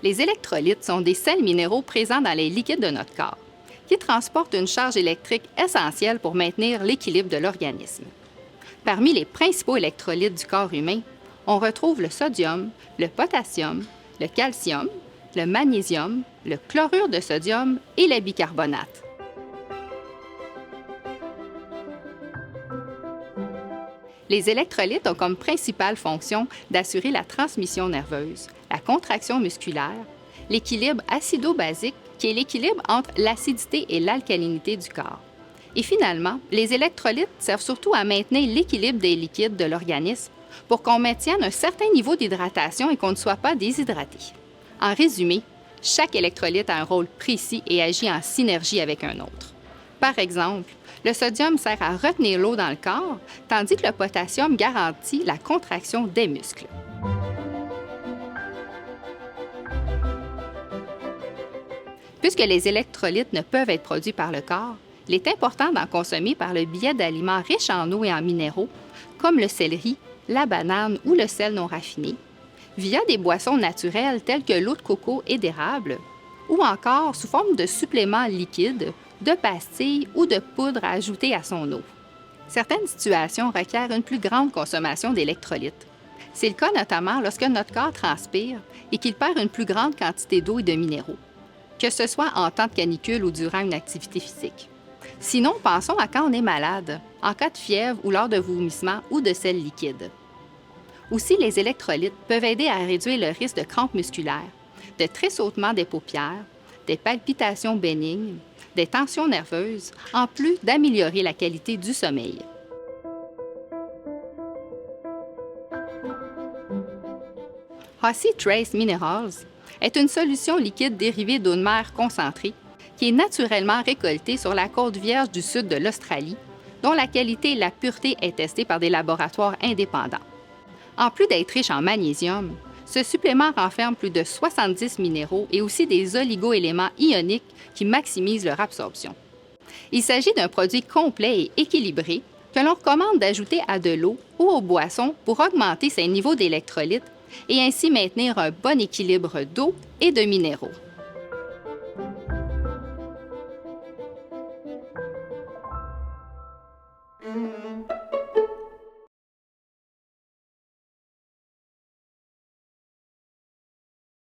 Les électrolytes sont des sels minéraux présents dans les liquides de notre corps, qui transportent une charge électrique essentielle pour maintenir l'équilibre de l'organisme. Parmi les principaux électrolytes du corps humain, on retrouve le sodium, le potassium, le calcium, le magnésium, le chlorure de sodium et le bicarbonate. Les électrolytes ont comme principale fonction d'assurer la transmission nerveuse, la contraction musculaire, l'équilibre acido-basique, qui est l'équilibre entre l'acidité et l'alcalinité du corps. Et finalement, les électrolytes servent surtout à maintenir l'équilibre des liquides de l'organisme pour qu'on maintienne un certain niveau d'hydratation et qu'on ne soit pas déshydraté. En résumé, chaque électrolyte a un rôle précis et agit en synergie avec un autre. Par exemple, le sodium sert à retenir l'eau dans le corps, tandis que le potassium garantit la contraction des muscles. Puisque les électrolytes ne peuvent être produits par le corps, il est important d'en consommer par le biais d'aliments riches en eau et en minéraux, comme le céleri, la banane ou le sel non raffiné, via des boissons naturelles telles que l'eau de coco et d'érable, ou encore sous forme de suppléments liquides, de pastilles ou de poudre à ajouter à son eau. Certaines situations requièrent une plus grande consommation d'électrolytes. C'est le cas notamment lorsque notre corps transpire et qu'il perd une plus grande quantité d'eau et de minéraux, que ce soit en temps de canicule ou durant une activité physique. Sinon, pensons à quand on est malade, en cas de fièvre ou lors de vomissements ou de sels liquides. Aussi, les électrolytes peuvent aider à réduire le risque de crampes musculaires, de tressautement des paupières, des palpitations bénignes, des tensions nerveuses, en plus d'améliorer la qualité du sommeil. Horsey Trace Minerals est une solution liquide dérivée d'eau de mer concentrée qui est naturellement récoltée sur la côte vierge du sud de l'Australie, dont la qualité et la pureté est testée par des laboratoires indépendants. En plus d'être riche en magnésium, ce supplément renferme plus de 70 minéraux et aussi des oligo-éléments ioniques qui maximisent leur absorption. Il s'agit d'un produit complet et équilibré que l'on recommande d'ajouter à de l'eau ou aux boissons pour augmenter ses niveaux d'électrolytes et ainsi maintenir un bon équilibre d'eau et de minéraux.